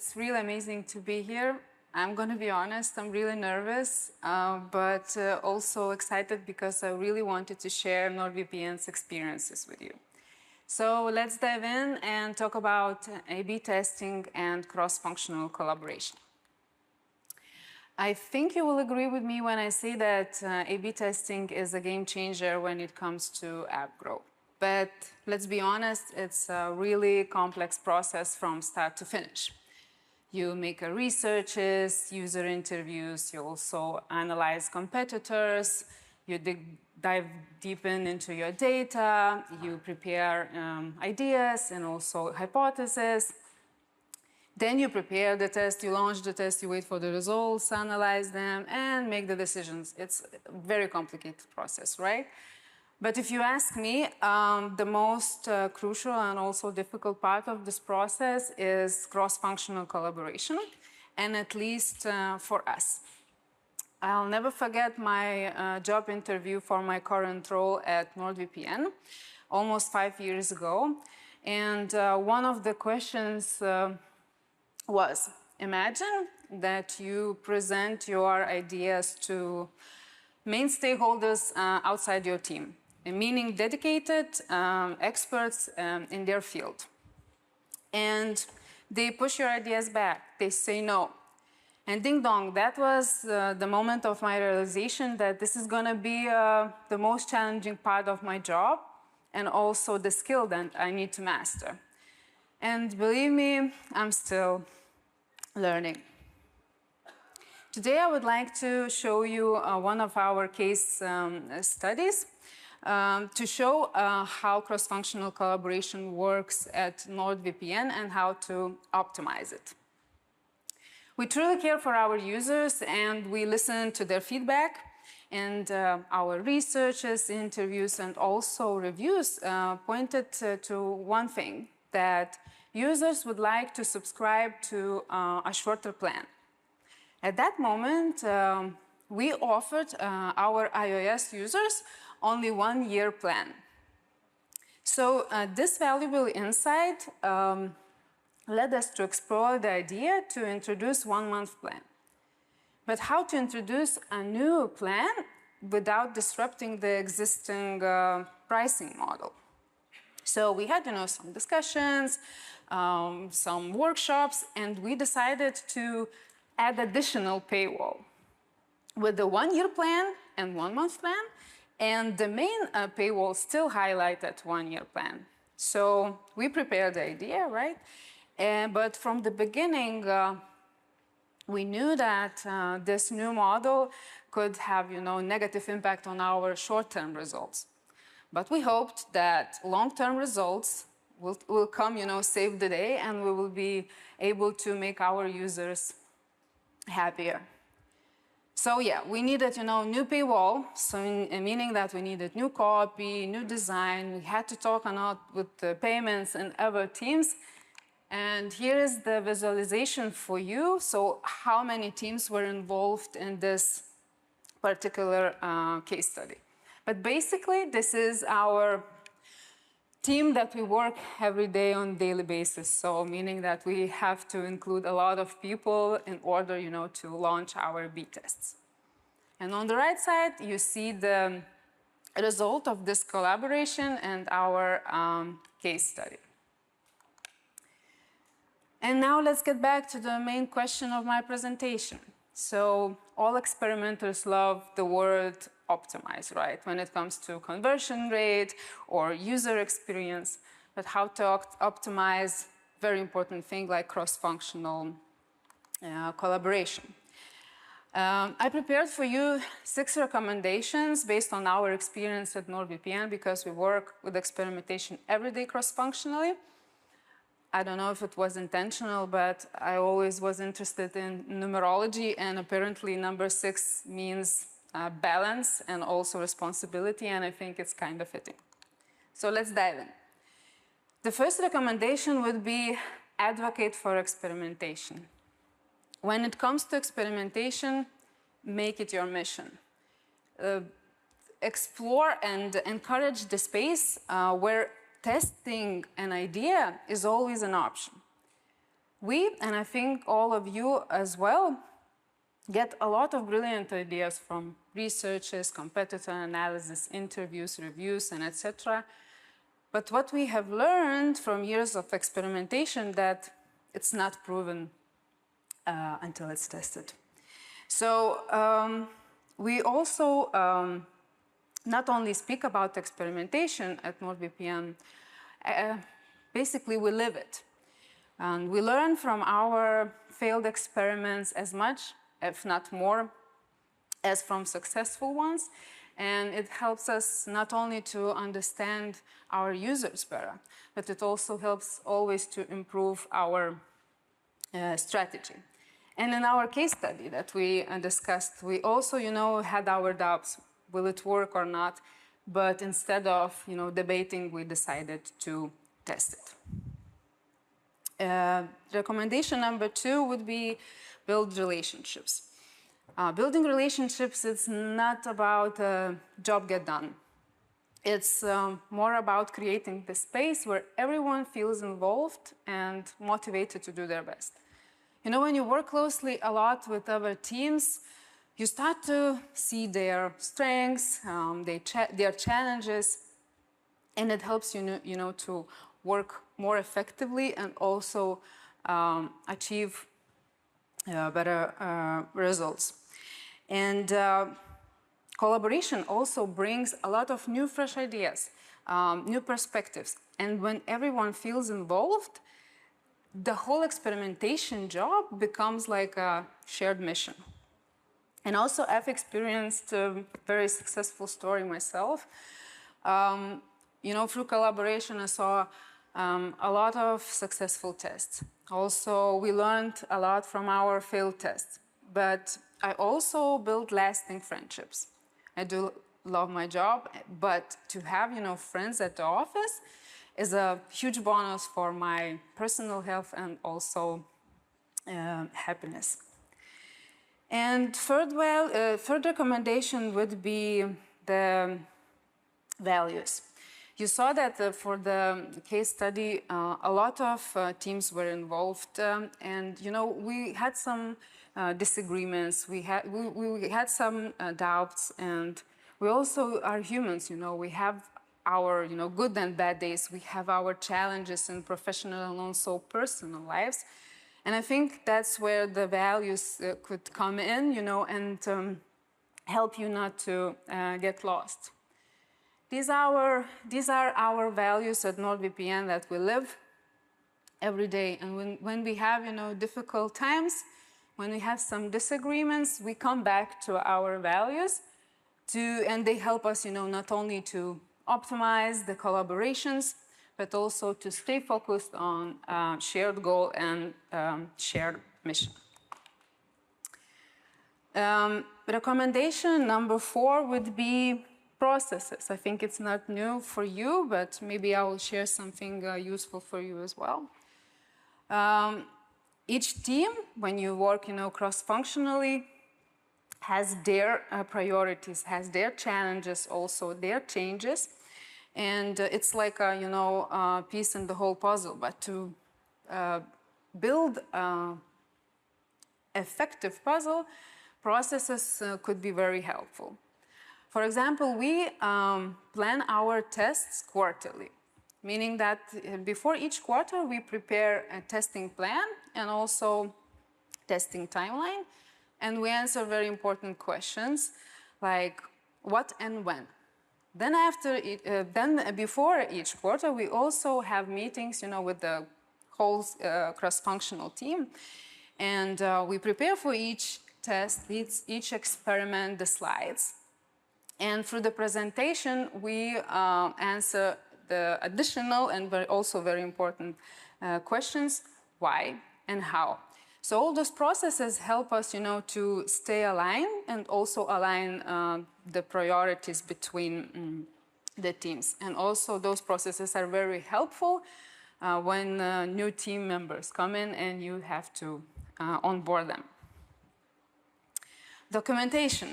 it's really amazing to be here. I'm going to be honest, I'm really nervous, but also excited because I really wanted to share NordVPN's experiences with you. So let's dive in and talk about A/B testing and cross-functional collaboration. I think you will agree with me when I say that A/B testing is a game changer when it comes to app growth. But let's be honest, it's a really complex process from start to finish. You make researches, user interviews, you also analyze competitors, you dive deep into your data, you prepare ideas and also hypotheses. Then you prepare the test, you launch the test, you wait for the results, analyze them, and make the decisions. It's a very complicated process, right? But if you ask me, the most crucial and also difficult part of this process is cross-functional collaboration, and at least for us. I'll never forget my job interview for my current role at NordVPN almost 5 years ago. And one of the questions was, imagine that you present your ideas to main stakeholders outside your team, meaning dedicated experts in their field. And they push your ideas back, they say no. And ding dong, that was the moment of my realization that this is gonna be the most challenging part of my job and also the skill that I need to master. And believe me, I'm still learning. Today I would like to show you one of our case studies to show how cross-functional collaboration works at NordVPN and how to optimize it. We truly care for our users and we listen to their feedback, and our researches, interviews, and also reviews pointed to one thing, that users would like to subscribe to a shorter plan. At that moment, we offered our iOS users only 1-year plan. So this valuable insight led us to explore the idea to introduce 1-month plan. But how to introduce a new plan without disrupting the existing pricing model? So we had, some discussions, some workshops, and we decided to add additional paywall with the 1-year plan and 1-month plan, and the main paywall still highlighted 1-year plan. So we prepared the idea, right? But from the beginning, we knew that this new model could have, negative impact on our short-term results. But we hoped that long-term results will come, save the day, and we will be able to make our users happier. So yeah, we needed, new paywall, so meaning that we needed new copy, new design. We had to talk a lot with the payments and other teams. And here is the visualization for you. So how many teams were involved in this particular case study? But basically, this is our team that we work every day on a daily basis. So meaning that we have to include a lot of people in order, to launch our B tests. And on the right side, you see the result of this collaboration and our case study. And now let's get back to the main question of my presentation. So all experimenters love the word optimize, right? When it comes to conversion rate or user experience, but how to optimize very important thing like cross-functional collaboration. I prepared for you 6 recommendations based on our experience at NordVPN, because we work with experimentation every day cross-functionally. I don't know if it was intentional, but I always was interested in numerology, and apparently number 6 means balance and also responsibility, and I think it's kind of fitting. So let's dive in. The first recommendation would be advocate for experimentation. When it comes to experimentation, make it your mission. Explore and encourage the space where testing an idea is always an option. We, and I think all of you as well, get a lot of brilliant ideas from researches, competitor analysis, interviews, reviews, and etc. But what we have learned from years of experimentation that it's not proven until it's tested. So we also not only speak about experimentation at NordVPN, basically we live it. And we learn from our failed experiments as much, if not more, as from successful ones. And it helps us not only to understand our users better, but it also helps always to improve our strategy. And in our case study that we discussed, we also, had our doubts, will it work or not? But instead of, debating, we decided to test it. Recommendation number 2 would be build relationships. Building relationships, it's not about job get done. It's more about creating the space where everyone feels involved and motivated to do their best. When you work closely a lot with other teams, you start to see their strengths, their challenges, and it helps you, to work more effectively and also achieve better results. And collaboration also brings a lot of new, fresh ideas, new perspectives. And when everyone feels involved, the whole experimentation job becomes like a shared mission. And also, I've experienced a very successful story myself. Through collaboration, I saw a lot of successful tests. Also, we learned a lot from our failed tests. But I also built lasting friendships. I do love my job, but to have, friends at the office is a huge bonus for my personal health and also happiness. And third recommendation would be the values. You saw that for the case study, a lot of teams were involved, and we had some disagreements. We had some doubts, and we also are humans. We have our good and bad days. We have our challenges in professional and also personal lives, and I think that's where the values could come in, and help you not to get lost. These are our values at NordVPN that we live every day. And when we have, difficult times, when we have some disagreements, we come back to our values and they help us, not only to optimize the collaborations, but also to stay focused on shared goal and shared mission. Recommendation number 4 would be processes. I think it's not new for you, but maybe I will share something useful for you as well. Each team, when you work, cross-functionally, has their priorities, has their challenges, also their changes, and it's like a piece in the whole puzzle. But to build effective puzzle, processes could be very helpful. For example, we plan our tests quarterly, meaning that before each quarter we prepare a testing plan and also testing timeline, and we answer very important questions like what and when. Then before each quarter, we also have meetings, with the whole cross-functional team, and we prepare for each test, each experiment, the slides. And through the presentation, we answer the additional and also very important questions, why and how. So all those processes help us, to stay aligned and also align the priorities between the teams. And also those processes are very helpful when new team members come in and you have to onboard them. Documentation.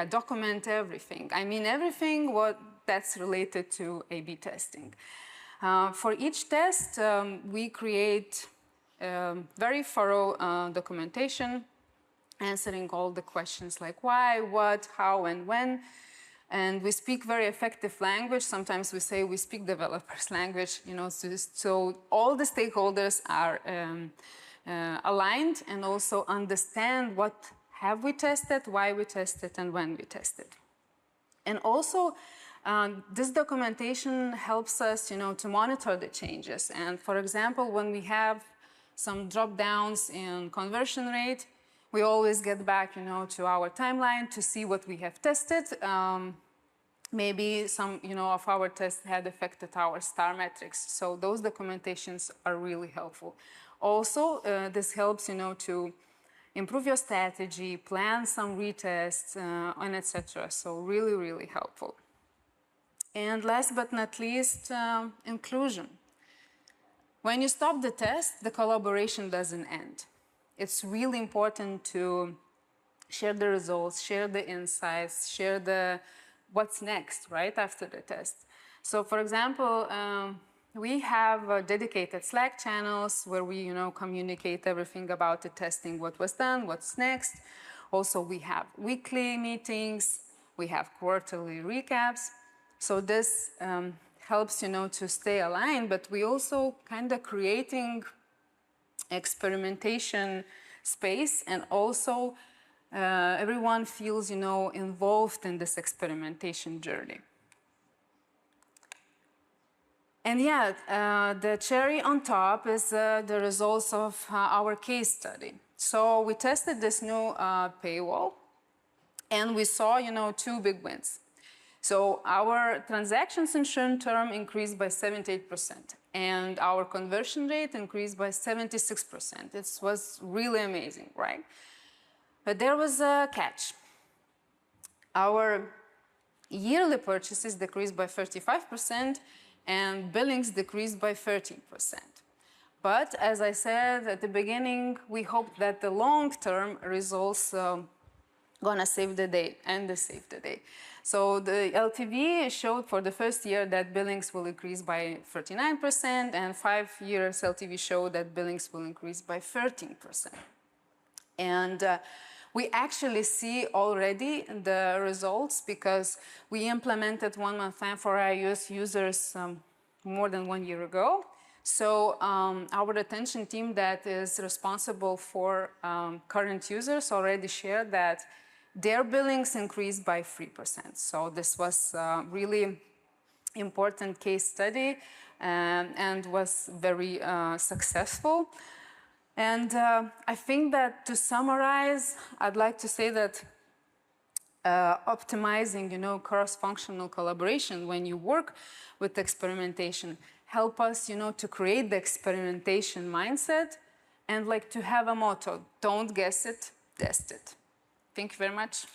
Document everything. I mean everything that's related to A/B testing. For each test, we create very thorough documentation, answering all the questions like why, what, how, and when. And we speak very effective language. Sometimes we say we speak developers' language, so all the stakeholders are aligned and also understand what have we tested, why we tested, and when we tested. And also, this documentation helps us, to monitor the changes. And for example, when we have some drop downs in conversion rate, we always get back, to our timeline to see what we have tested. Maybe some, of our tests had affected our star metrics. So those documentations are really helpful. Also, this helps, to improve your strategy, plan some retests, and etc. So really, really helpful. And last but not least, inclusion. When you stop the test, the collaboration doesn't end. It's really important to share the results, share the insights, share what's next, right, after the test. So for example, we have dedicated Slack channels where we, communicate everything about the testing, what was done, what's next. Also, we have weekly meetings, we have quarterly recaps. So this helps, to stay aligned, but we also kind of creating experimentation space, and also everyone feels, involved in this experimentation journey. And yeah, the cherry on top is the results of our case study. So we tested this new paywall, and we saw, two big wins. So our transactions in short term increased by 78%, and our conversion rate increased by 76%. It was really amazing, right? But there was a catch. Our yearly purchases decreased by 35%, and billings decreased by 13%. But as I said at the beginning, we hope that the long-term results gonna save the day, and they saved the day. So the LTV showed for the first year that billings will increase by 39%, and 5 years LTV showed that billings will increase by 13%. And we actually see already the results because we implemented 1 month plan for our US users more than 1 year ago. So our retention team that is responsible for current users already shared that their billings increased by 3%. So this was a really important case study and was very successful. And I think that to summarize, I'd like to say that optimizing, cross-functional collaboration when you work with experimentation help us, to create the experimentation mindset and like to have a motto: don't guess it, test it. Thank you very much.